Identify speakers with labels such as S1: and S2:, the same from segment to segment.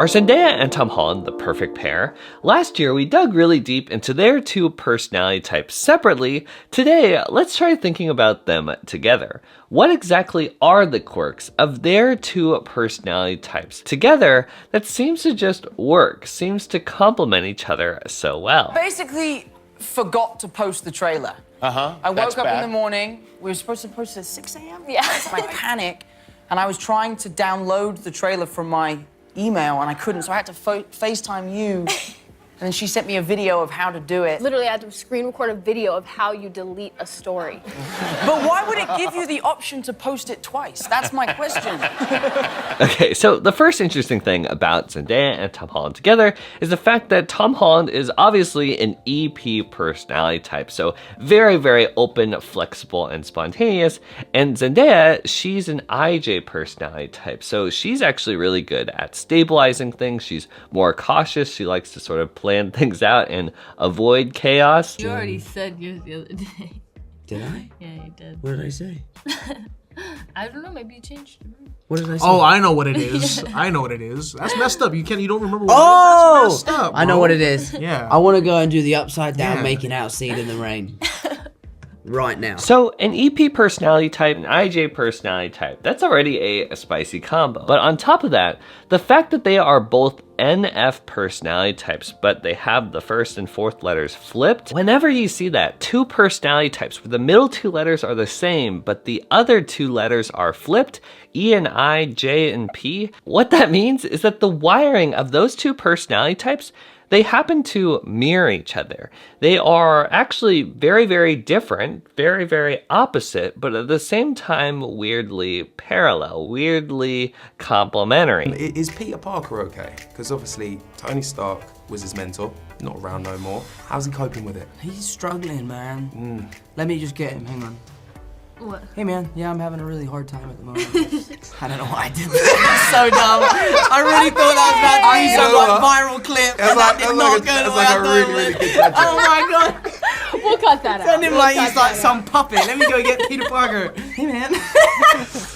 S1: Are Zendaya and Tom Holland the perfect pair? Last year, we dug really deep into their two personality types separately. Today, let's try thinking about them together. What exactly are the quirks of their two personality types together that seems to just work, seems to complement each other so well?
S2: Basically, forgot to post the trailer. I woke up in the morning. We were supposed to post at 6 a.m.
S3: Yeah.
S2: I panic, and I was trying to download the trailer from my email, and I couldn't, so I had to FaceTime you. And then she sent me a video of how to do it.
S3: Literally, I had to screen record a video of how you delete a story.
S2: But why would it give you the option to post it twice? That's my question.
S1: Okay, so the first interesting thing about Zendaya and Tom Holland together is the fact that Tom Holland is obviously an EP personality type, so very, very open, flexible, and spontaneous. And Zendaya, she's an IJ personality type, so she's actually really good at stabilizing things. She's more cautious. She likes to sort of plan things out and avoid chaos.
S4: You already said yours the other day.
S5: Did I?
S4: Yeah, you did.
S5: What did I say?
S4: I don't know, maybe you changed it.
S5: What did I say?
S6: Oh, I know what it is. I know what it is. That's messed up. You don't remember what
S5: Oh!
S6: it is? That's messed up,
S5: I know
S6: bro.
S5: what it is.
S6: Yeah.
S5: I want to go and do the upside down
S6: Yeah.
S5: making out scene in the rain. Right now.
S1: So an EP personality type and IJ personality type, that's already a spicy combo. But on top of that, the fact that they are both NF personality types, but they have the first and fourth letters flipped. Whenever you see that, two personality types where the middle two letters are the same, but the other two letters are flipped, E and I, J and P, what that means is that the wiring of those two personality types, they happen to mirror each other. They are actually very, very different, very, very opposite, but at the same time, weirdly parallel, weirdly complementary.
S7: Is Peter Parker okay? Because obviously Tony Stark was his mentor, not around no more. How's he coping with it?
S2: He's struggling, man. Let me just get him. Hang on.
S4: What?
S2: Hey, man. Yeah, I'm having a really hard time at the moment. I don't know why I did that. So dumb. I really thought that was about to be some viral clip. And that did not go the way I thought it would. Oh my god.
S3: We'll cut that out.
S2: Send him like he's like some puppet. Let me go get Peter Parker. Hey, man.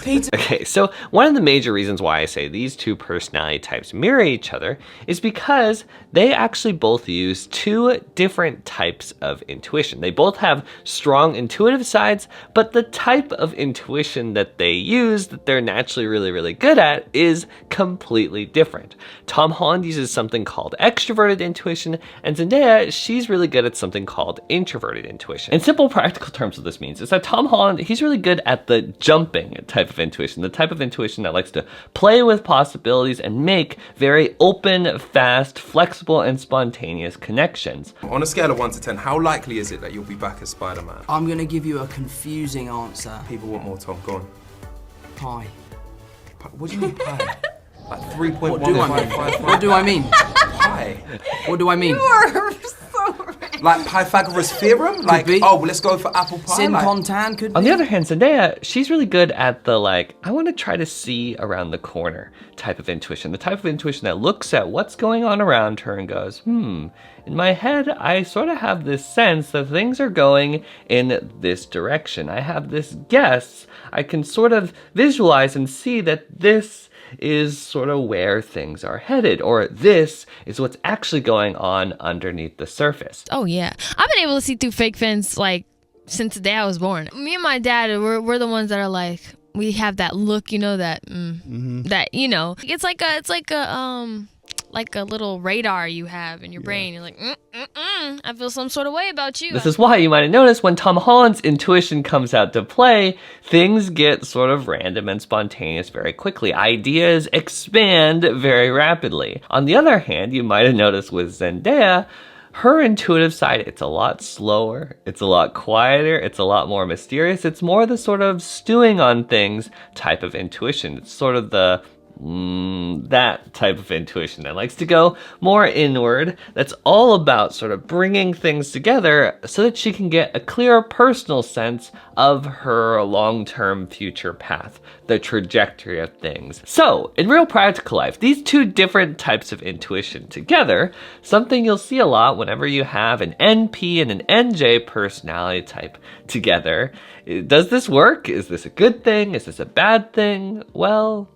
S2: Peter.
S1: Okay, so one of the major reasons why I say these two personality types mirror each other is because they actually both use two different types of intuition. They both have strong intuitive sides, but the type of intuition that they use, that they're naturally really, really good at, is completely different. Tom Holland uses something called extroverted intuition, and Zendaya, she's really good at something called introverted intuition. In simple practical terms, what this means is that Tom Holland, he's really good at the jumping type of intuition, the type of intuition that likes to play with possibilities and make very open, fast, flexible, and spontaneous connections.
S7: On a scale of 1 to 10, how likely is it that you'll be back as Spider-Man?
S2: I'm gonna give you a confusing answer.
S7: People want more Tom. Go on.
S2: Pie.
S7: What do you mean pie? Like 3.1.
S2: What do I mean? What do I mean?
S7: Pie.
S2: What do I mean?
S7: Like Pythagoras theorem? Like,
S2: be.
S7: oh, well, let's go for apple pie.
S2: Sin
S7: Like,
S2: Contan could be.
S1: On the other hand, Zendaya, she's really good at the I want to try to see around the corner type of intuition. The type of intuition that looks at what's going on around her and goes, in my head, I sort of have this sense that things are going in this direction. I have this guess. I can sort of visualize and see that this is sort of where things are headed, or this is what's actually going on underneath the surface.
S4: Oh yeah, I've been able to see through fake fans like since the day I was born. Me and my dad, we're the ones that are like, we have that look, you know, that that, you know, it's like a little radar you have in your brain. You're like, I feel some sort of way about you.
S1: This is why you might have noticed when Tom Holland's intuition comes out to play, things get sort of random and spontaneous very quickly. Ideas expand very rapidly. On the other hand, you might have noticed with Zendaya, her intuitive side, it's a lot slower, it's a lot quieter, it's a lot more mysterious. It's more the sort of stewing on things type of intuition. It's sort of the that type of intuition that likes to go more inward, that's all about sort of bringing things together so that she can get a clearer personal sense of her long-term future path, the trajectory of things. So, in real practical life, these two different types of intuition together, something you'll see a lot whenever you have an NP and an NJ personality type together. Does this work? Is this a good thing? Is this a bad thing? Well,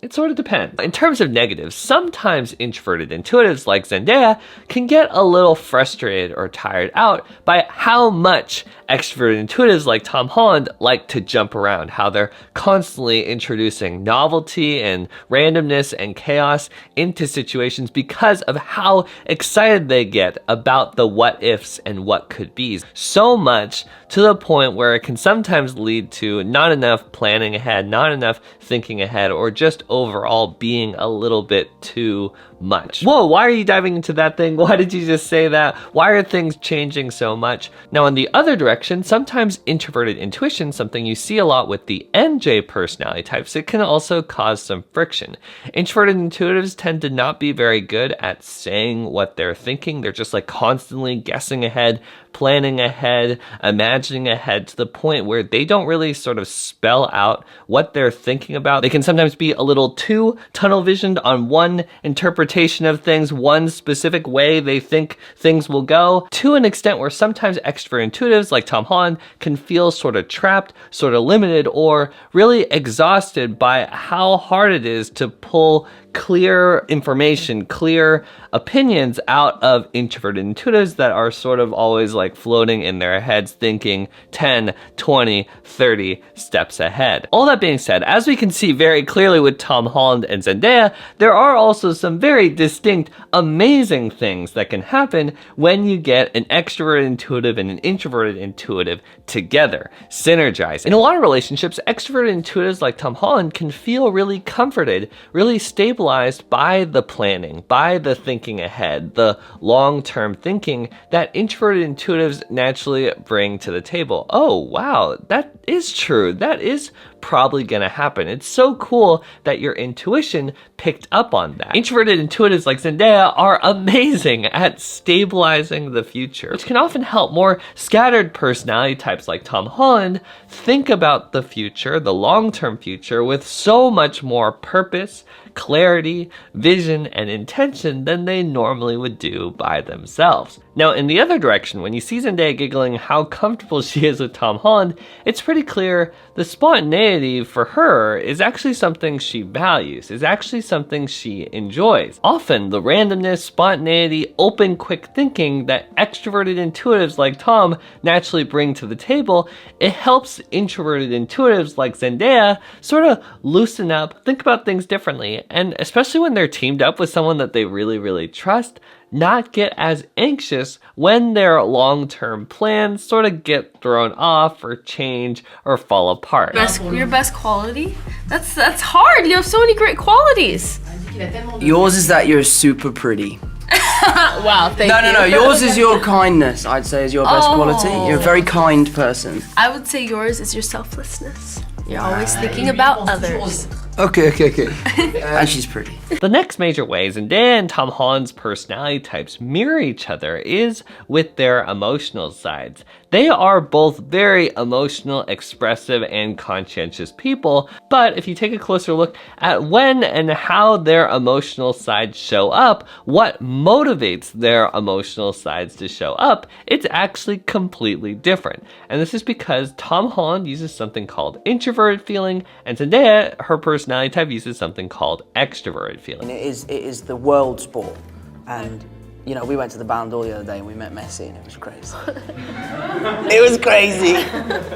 S1: It sort of depends. In terms of negatives, sometimes introverted intuitives like Zendaya can get a little frustrated or tired out by how much extroverted intuitives like Tom Holland like to jump around, how they're constantly introducing novelty and randomness and chaos into situations because of how excited they get about the what ifs and what could be's. So much to the point where it can sometimes lead to not enough planning ahead, not enough thinking ahead, or just overall being a little bit too much. Whoa, why are you diving into that thing? Why did you just say that? Why are things changing so much? Now, in the other direction, sometimes introverted intuition, something you see a lot with the NJ personality types, it can also cause some friction. Introverted intuitives tend to not be very good at saying what they're thinking. They're just like constantly guessing ahead, planning ahead, imagining ahead, to the point where they don't really sort of spell out what they're thinking about. They can sometimes be a little too tunnel visioned on one interpretation of things, one specific way they think things will go, to an extent where sometimes extrovert intuitives like Tom Holland can feel sort of trapped, sort of limited, or really exhausted by how hard it is to pull clear information, clear opinions out of introverted intuitives that are sort of always like floating in their heads, thinking 10, 20, 30 steps ahead. All that being said, as we can see very clearly with Tom Holland and Zendaya, there are also some very distinct, amazing things that can happen when you get an extroverted intuitive and an introverted intuitive together, synergize. In a lot of relationships, extroverted intuitives like Tom Holland can feel really comforted, really stable by the planning, by the thinking ahead, the long-term thinking that introverted intuitives naturally bring to the table. Oh, wow, that is true. That is probably gonna happen. It's so cool that your intuition picked up on that. Introverted intuitives like Zendaya are amazing at stabilizing the future, which can often help more scattered personality types like Tom Holland think about the future, the long-term future, with so much more purpose, clarity, vision, and intention than they normally would do by themselves. Now, in the other direction, when you see Zendaya giggling how comfortable she is with Tom Holland, it's pretty clear the spontaneity for her is actually something she values, is actually something she enjoys. Often, the randomness, spontaneity, open, quick thinking that extroverted intuitives like Tom naturally bring to the table, it helps introverted intuitives like Zendaya sort of loosen up, think about things differently, and especially when they're teamed up with someone that they really, really trust, not get as anxious when their long-term plans sort of get thrown off or change or fall apart.
S8: Your best quality? That's hard. You have so many great qualities.
S5: Yours is that you're super pretty.
S8: Wow, thank you.
S5: No. Yours is your kindness, I'd say, is your best quality. You're a very kind person.
S8: I would say yours is your selflessness. You're always thinking about others.
S5: Okay. And she's pretty.
S1: The next major way Zendaya and Tom Holland's personality types mirror each other is with their emotional sides. They are both very emotional, expressive, and conscientious people, but if you take a closer look at when and how their emotional sides show up, what motivates their emotional sides to show up, it's actually completely different. And this is because Tom Holland uses something called introverted feeling, and Zendaya, her personality type, uses something called extroverted feeling.
S5: It is the world sport, and you know, we went to the Ballon d'Or the other day and we met Messi and it was crazy. It was crazy.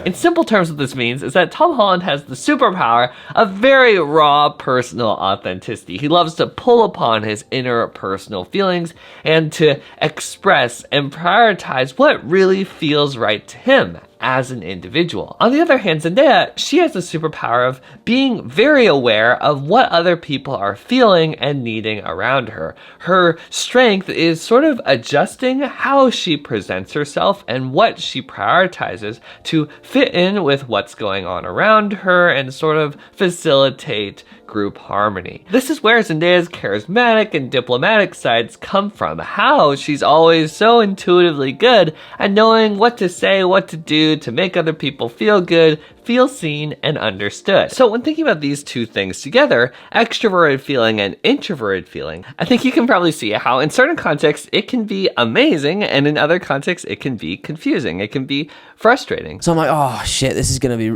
S1: In simple terms, what this means is that Tom Holland has the superpower of very raw personal authenticity. He loves to pull upon his inner personal feelings and to express and prioritize what really feels right to him as an individual. On the other hand, Zendaya, she has the superpower of being very aware of what other people are feeling and needing around her. Her strength is sort of adjusting how she presents herself and what she prioritizes to fit in with what's going on around her and sort of facilitate group harmony. This is where Zendaya's charismatic and diplomatic sides come from, how she's always so intuitively good at knowing what to say, what to do to make other people feel good, feel seen, and understood. So when thinking about these two things together, extroverted feeling and introverted feeling, I think you can probably see how in certain contexts it can be amazing and in other contexts it can be confusing, it can be frustrating.
S2: So I'm like, oh shit, this is gonna be...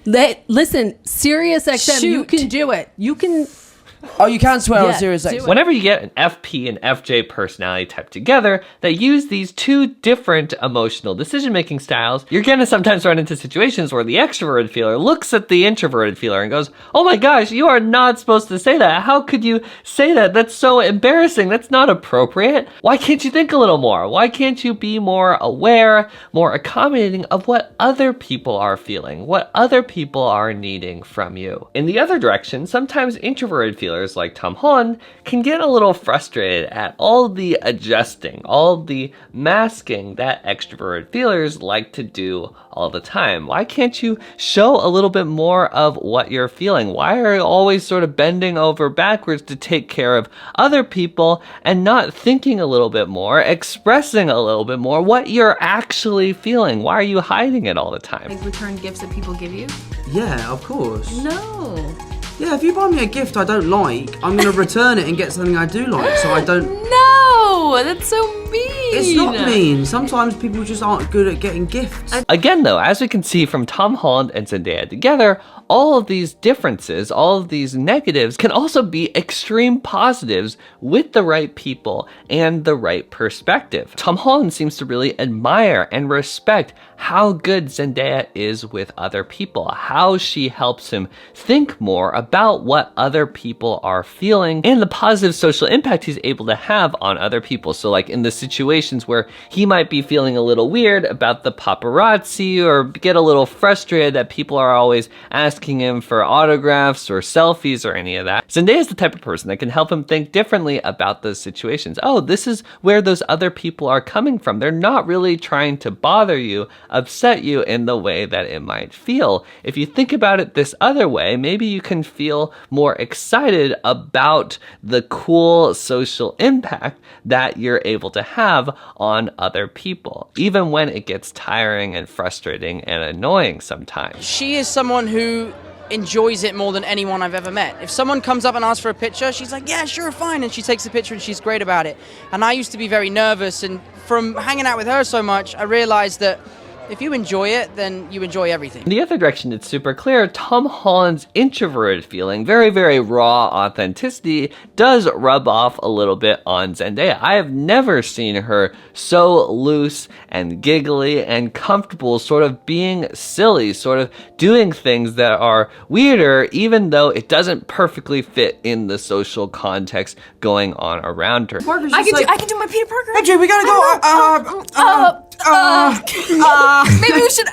S9: Listen, Sirius XM, you can do it. You can.
S5: Oh, you can swear on
S9: Yeah,
S5: Sirius
S9: do
S5: XM.
S9: it.
S1: Whenever you get an FP and FJ personality type together that use these two different emotional decision-making styles, you're going to sometimes run into situations where the extroverted feeler looks at the introverted feeler and goes, oh my gosh, you are not supposed to say that. How could you say that? That's so embarrassing. That's not appropriate. Why can't you think a little more? Why can't you be more aware, more accommodating of what other people are feeling, what other people are needing from you? In the other direction, sometimes introverted feelers like Tom Holland can get a little frustrated at all the adjusting, all the masking that extroverted feelers like to do all the time. Why can't you show a little bit more of what you're feeling? Why are you always sort of bending over backwards to take care of other people and not thinking a little bit more, expressing a little bit more what you're actually feeling? Why are you hiding it all the time?
S8: Like return gifts that people give you?
S2: Yeah, of course.
S8: No.
S2: Yeah, if you buy me a gift I don't like, I'm gonna return it and get something I do like. So I don't.
S8: No, that's so mean.
S2: It's not mean. Sometimes people just aren't good at getting gifts.
S1: Again, though, as we can see from Tom Holland and Zendaya together, all of these differences, all of these negatives can also be extreme positives with the right people and the right perspective. Tom Holland seems to really admire and respect how good Zendaya is with other people, how she helps him think more about what other people are feeling and the positive social impact he's able to have on other people. So like in the situations where he might be feeling a little weird about the paparazzi or get a little frustrated that people are always asking him for autographs or selfies or any of that, Zendaya is the type of person that can help him think differently about those situations. Oh, this is where those other people are coming from. They're not really trying to bother you, upset you in the way that it might feel. If you think about it this other way, maybe you can feel more excited about the cool social impact that you're able to have on other people, even when it gets tiring and frustrating and annoying sometimes.
S5: She is someone who enjoys it more than anyone I've ever met. If someone comes up and asks for a picture, she's like, yeah, sure, fine. And she takes the picture and she's great about it. And I used to be very nervous. And from hanging out with her so much, I realized that if you enjoy it, then you enjoy everything.
S1: In the other direction, it's super clear. Tom Holland's introverted feeling, very, very raw authenticity, does rub off a little bit on Zendaya. I have never seen her so loose and giggly and comfortable, sort of being silly, sort of doing things that are weirder, even though it doesn't perfectly fit in the social context going on around her.
S8: I can do my Peter Parker.
S2: Hey, Jay, we gotta go.
S8: Maybe we should.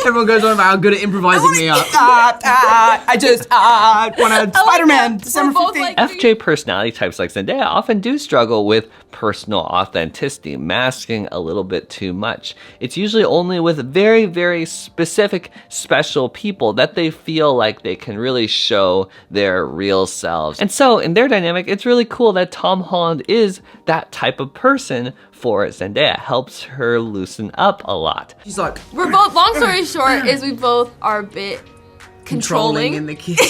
S2: Everyone goes on about how good at improvising me up. I just want a Spider-Man. December 15th.
S1: FJ personality types like Zendaya often do struggle with personal authenticity, masking a little bit too much. It's usually only with very, very specific, special people that they feel like they can really show their real selves. And so in their dynamic, it's really cool that Tom Holland is that type of person for Zendaya. Helps her loosen up a lot.
S2: She's like,
S8: We're both. Long story short, is we both are a bit controlling.
S2: in the kitchen.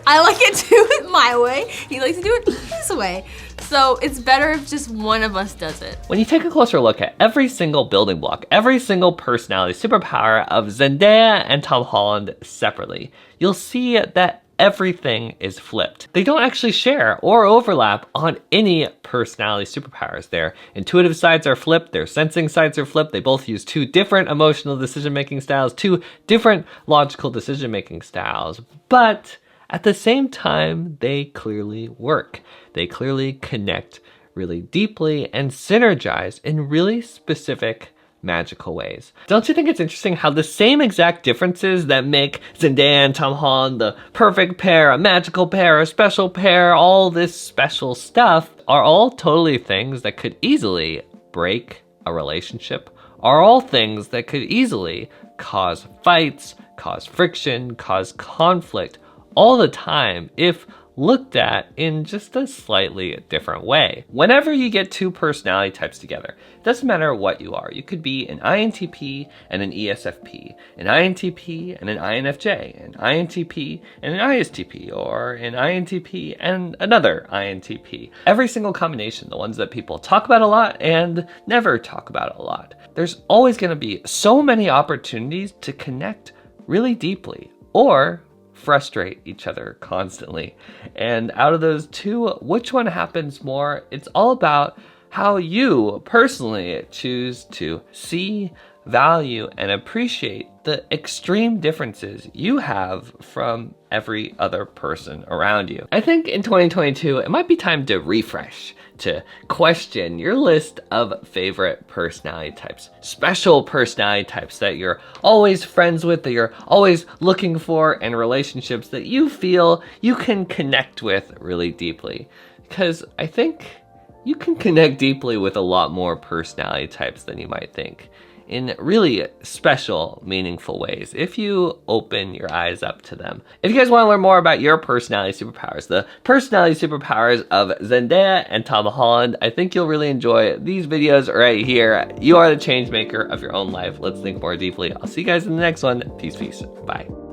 S8: I like it to do it my way. He likes to do it his way. So it's better if just one of us does it.
S1: When you take a closer look at every single building block, every single personality superpower of Zendaya and Tom Holland separately, you'll see that everything is flipped. They don't actually share or overlap on any personality superpowers. Their intuitive sides are flipped, their sensing sides are flipped. They both use two different emotional decision-making styles, two different logical decision-making styles, but at the same time, they clearly work. They clearly connect really deeply and synergize in really specific magical ways. Don't you think it's interesting how the same exact differences that make Zendaya and Tom Holland the perfect pair, a magical pair, a special pair, all this special stuff are all totally things that could easily break a relationship, are all things that could easily cause fights, cause friction, cause conflict all the time if looked at in just a slightly different way. Whenever you get two personality types together, it doesn't matter what you are. You could be an INTP and an ESFP, an INTP and an INFJ, an INTP and an ISTP, or an INTP and another INTP. Every single combination, the ones that people talk about a lot and never talk about a lot. There's always going to be so many opportunities to connect really deeply, or frustrate each other constantly. And out of those two, which one happens more? It's all about how you personally choose to see, value, and appreciate the extreme differences you have from every other person around you. I think in 2022, it might be time to refresh, to question your list of favorite personality types, special personality types that you're always friends with, that you're always looking for, and relationships that you feel you can connect with really deeply. Because I think you can connect deeply with a lot more personality types than you might think, in really special, meaningful ways, if you open your eyes up to them. If you guys want to learn more about your personality superpowers, the personality superpowers of Zendaya and Tom Holland, I think you'll really enjoy these videos right here. You are the change maker of your own life. Let's think more deeply. I'll see you guys in the next one. Peace, peace. Bye.